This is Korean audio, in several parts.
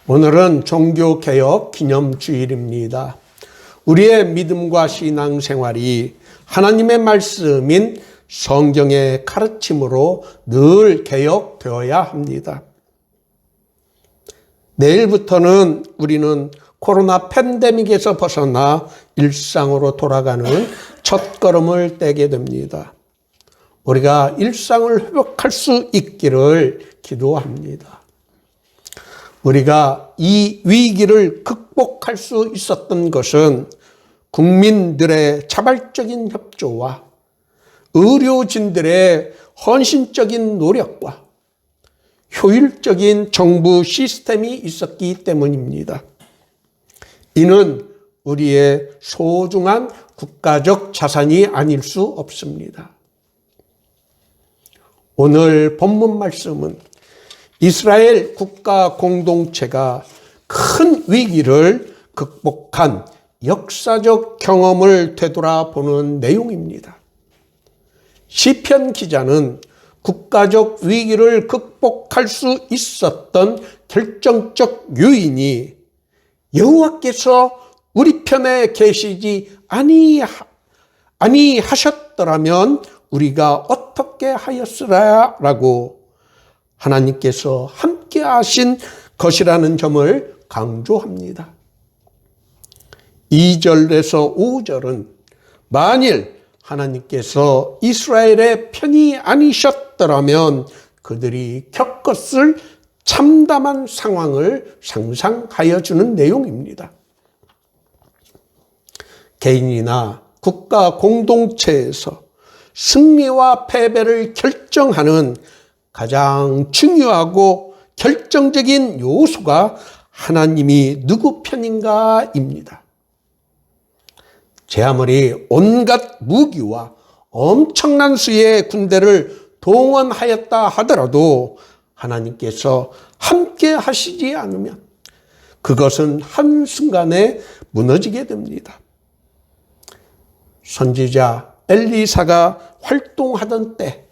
오늘은 종교개혁 기념주일입니다. 우리의 믿음과 신앙생활이 하나님의 말씀인 성경의 가르침으로 늘 개혁되어야 합니다. 내일부터는 우리는 코로나 팬데믹에서 벗어나 일상으로 돌아가는 첫걸음을 떼게 됩니다. 우리가 일상을 회복할 수 있기를 기도합니다. 우리가 이 위기를 극복할 수 있었던 것은 국민들의 자발적인 협조와 의료진들의 헌신적인 노력과 효율적인 정부 시스템이 있었기 때문입니다. 이는 우리의 소중한 국가적 자산이 아닐 수 없습니다. 오늘 본문 말씀은 이스라엘 국가 공동체가 큰 위기를 극복한 역사적 경험을 되돌아보는 내용입니다. 시편 기자는 국가적 위기를 극복할 수 있었던 결정적 요인이 여호와께서 우리 편에 계시지 아니하셨더라면 우리가 어떻게 하였으라라고 하나님께서 함께 하신 것이라는 점을 강조합니다. 2절에서 5절은 만일 하나님께서 이스라엘의 편이 아니셨더라면 그들이 겪었을 참담한 상황을 상상하여 주는 내용입니다. 개인이나 국가 공동체에서 승리와 패배를 결정하는 가장 중요하고 결정적인 요소가 하나님이 누구 편인가입니다. 제 아무리 온갖 무기와 엄청난 수의 군대를 동원하였다 하더라도 하나님께서 함께 하시지 않으면 그것은 한순간에 무너지게 됩니다. 선지자 엘리사가 활동하던 때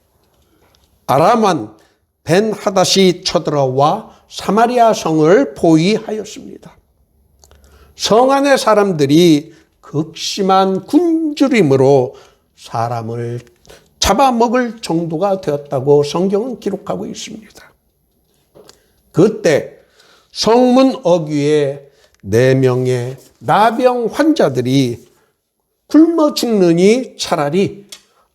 아람 벤하닷이 쳐들어와 사마리아 성을 포위하였습니다. 성 안의 사람들이 극심한 굶주림으로 사람을 잡아먹을 정도가 되었다고 성경은 기록하고 있습니다. 그때 성문 어귀에 4명의 나병 환자들이 굶어 죽느니 차라리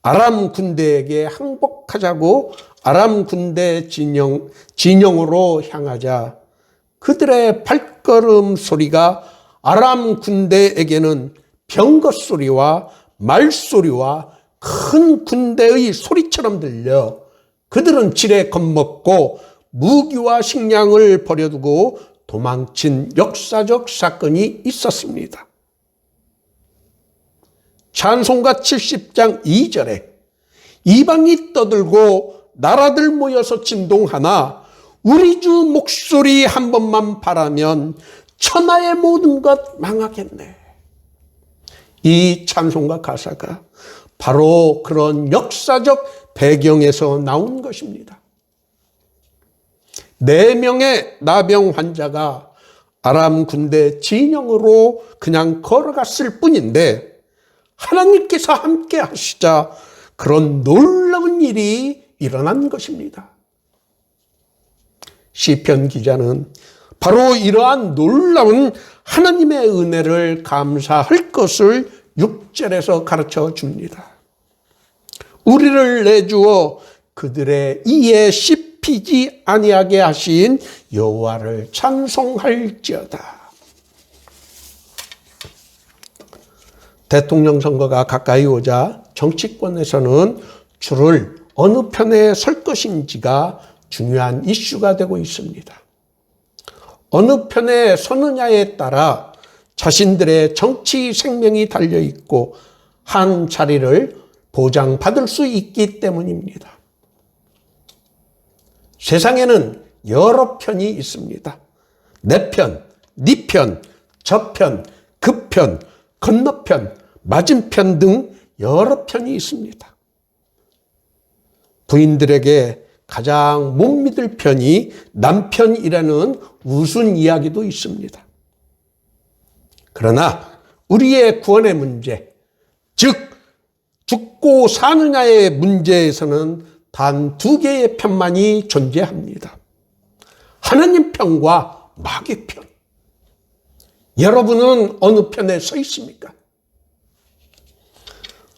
아람 군대에게 항복하자고 아람 군대 진영으로 향하자 그들의 발걸음 소리가 아람 군대에게는 병거 소리와 말소리와 큰 군대의 소리처럼 들려 그들은 지레 겁먹고 무기와 식량을 버려두고 도망친 역사적 사건이 있었습니다. 찬송가 70장 2절에 이방이 떠들고 나라들 모여서 진동하나 우리 주 목소리 한 번만 바라면 천하의 모든 것 망하겠네. 이 찬송가 가사가 바로 그런 역사적 배경에서 나온 것입니다. 4명의 나병 환자가 아람 군대 진영으로 그냥 걸어갔을 뿐인데 하나님께서 함께 하시자 그런 놀라운 일이 일어난 것입니다. 시편 기자는 바로 이러한 놀라운 하나님의 은혜를 감사할 것을 6절에서 가르쳐 줍니다. 우리를 내주어 그들의 이에 씹히지 아니하게 하신 여호와를 찬송할지어다. 대통령 선거가 가까이 오자 정치권에서는 줄을 어느 편에 설 것인지가 중요한 이슈가 되고 있습니다. 어느 편에 서느냐에 따라 자신들의 정치 생명이 달려있고 한 자리를 보장받을 수 있기 때문입니다. 세상에는 여러 편이 있습니다. 내 편, 네 편, 저 편, 그 편, 건너편, 맞은편 등 여러 편이 있습니다. 부인들에게 가장 못 믿을 편이 남편이라는 우스운 이야기도 있습니다. 그러나 우리의 구원의 문제, 즉 죽고 사느냐의 문제에서는 단 두 개의 편만이 존재합니다. 하나님 편과 마귀 편. 여러분은 어느 편에 서 있습니까?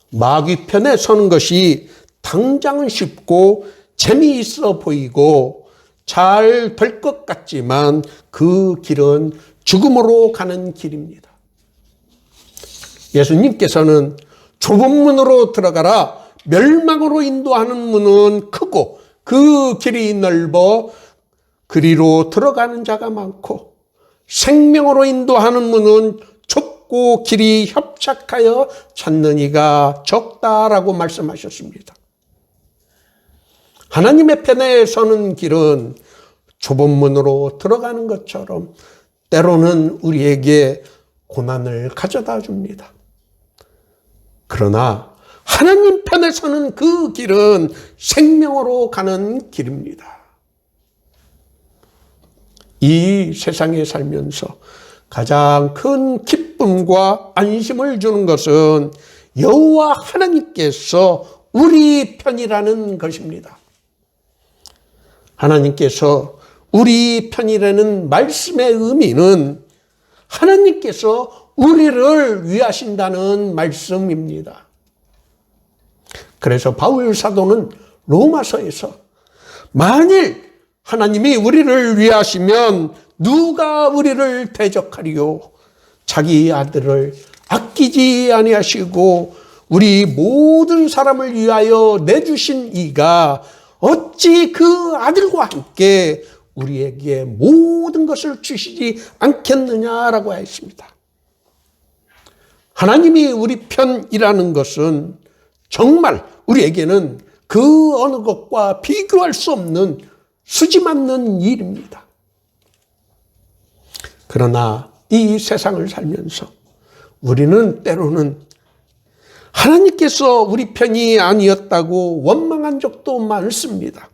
마귀 편에 서는 것이 당장은 쉽고 재미있어 보이고 잘 될 것 같지만 그 길은 죽음으로 가는 길입니다. 예수님께서는 좁은 문으로 들어가라, 멸망으로 인도하는 문은 크고 그 길이 넓어 그리로 들어가는 자가 많고 생명으로 인도하는 문은 좁고 길이 협착하여 찾는 이가 적다라고 말씀하셨습니다. 하나님의 편에 서는 길은 좁은 문으로 들어가는 것처럼 때로는 우리에게 고난을 가져다 줍니다. 그러나 하나님 편에 서는 그 길은 생명으로 가는 길입니다. 이 세상에 살면서 가장 큰 기쁨과 안심을 주는 것은 여호와 하나님께서 우리 편이라는 것입니다. 하나님께서 우리 편이라는 말씀의 의미는 하나님께서 우리를 위하신다는 말씀입니다. 그래서 바울 사도는 로마서에서 만일 하나님이 우리를 위하시면 누가 우리를 대적하리요? 자기 아들을 아끼지 아니하시고 우리 모든 사람을 위하여 내주신 이가 어찌 그 아들과 함께 우리에게 모든 것을 주시지 않겠느냐라고 했습니다. 하나님이 우리 편이라는 것은 정말 우리에게는 그 어느 것과 비교할 수 없는 수지맞는 일입니다. 그러나 이 세상을 살면서 우리는 때로는 하나님께서 우리 편이 아니었다고 원망한 적도 많습니다.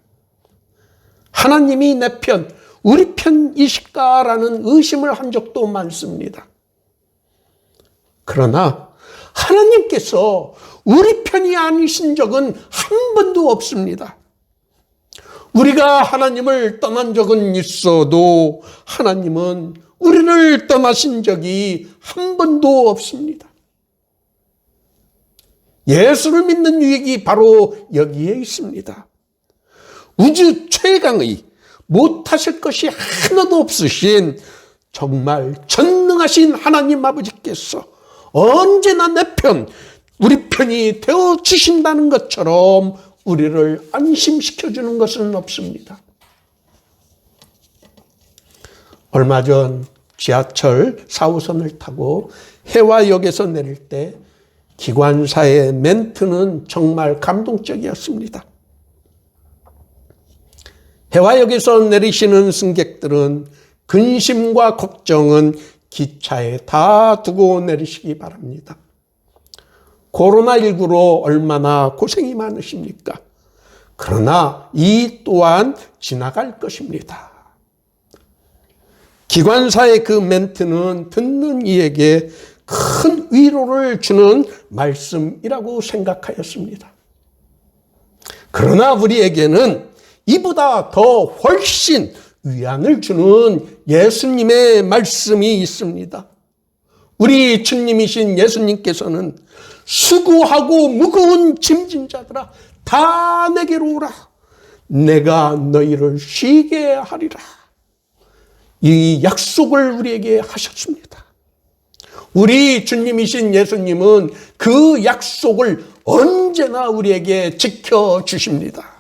하나님이 내 편, 우리 편이실까라는 의심을 한 적도 많습니다. 그러나 하나님께서 우리 편이 아니신 적은 한 번도 없습니다. 우리가 하나님을 떠난 적은 있어도 하나님은 우리를 떠나신 적이 한 번도 없습니다. 예수를 믿는 유익이 바로 여기에 있습니다. 우주 최강의 못하실 것이 하나도 없으신 정말 전능하신 하나님 아버지께서 언제나 내 편, 우리 편이 되어 주신다는 것처럼 우리를 안심시켜주는 것은 없습니다. 얼마 전 지하철 4호선을 타고 해화역에서 내릴 때 기관사의 멘트는 정말 감동적이었습니다. 해화역에서 내리시는 승객들은 근심과 걱정은 기차에 다 두고 내리시기 바랍니다. 코로나19로 얼마나 고생이 많으십니까? 그러나 이 또한 지나갈 것입니다. 기관사의 그 멘트는 듣는 이에게 큰 위로를 주는 말씀이라고 생각하였습니다. 그러나 우리에게는 이보다 더 훨씬 위안을 주는 예수님의 말씀이 있습니다. 우리 주님이신 예수님께서는 수고하고 무거운 짐진 자들아 다 내게로 오라. 내가 너희를 쉬게 하리라. 이 약속을 우리에게 하셨습니다. 우리 주님이신 예수님은 그 약속을 언제나 우리에게 지켜주십니다.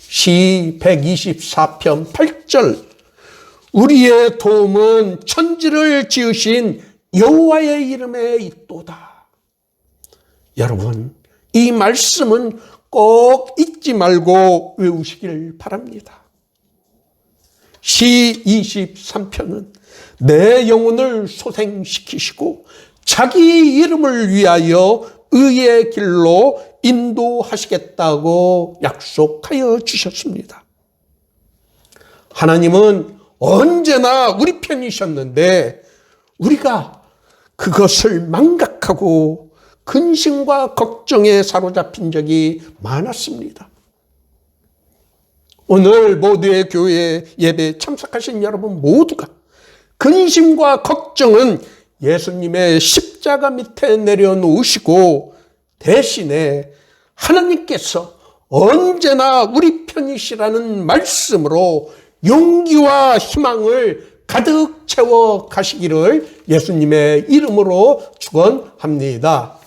시 124편 8절 우리의 도움은 천지를 지으신 여호와의 이름에 있도다. 여러분, 이 말씀은 꼭 잊지 말고 외우시길 바랍니다. 시 23편은 내 영혼을 소생시키시고 자기 이름을 위하여 의의 길로 인도하시겠다고 약속하여 주셨습니다. 하나님은 언제나 우리 편이셨는데 우리가 그것을 망각하고 근심과 걱정에 사로잡힌 적이 많았습니다. 오늘 모두의 교회 예배에 참석하신 여러분 모두가 근심과 걱정은 예수님의 십자가 밑에 내려놓으시고 대신에 하나님께서 언제나 우리 편이시라는 말씀으로 용기와 희망을 가득 채워 가시기를 예수님의 이름으로 축원합니다.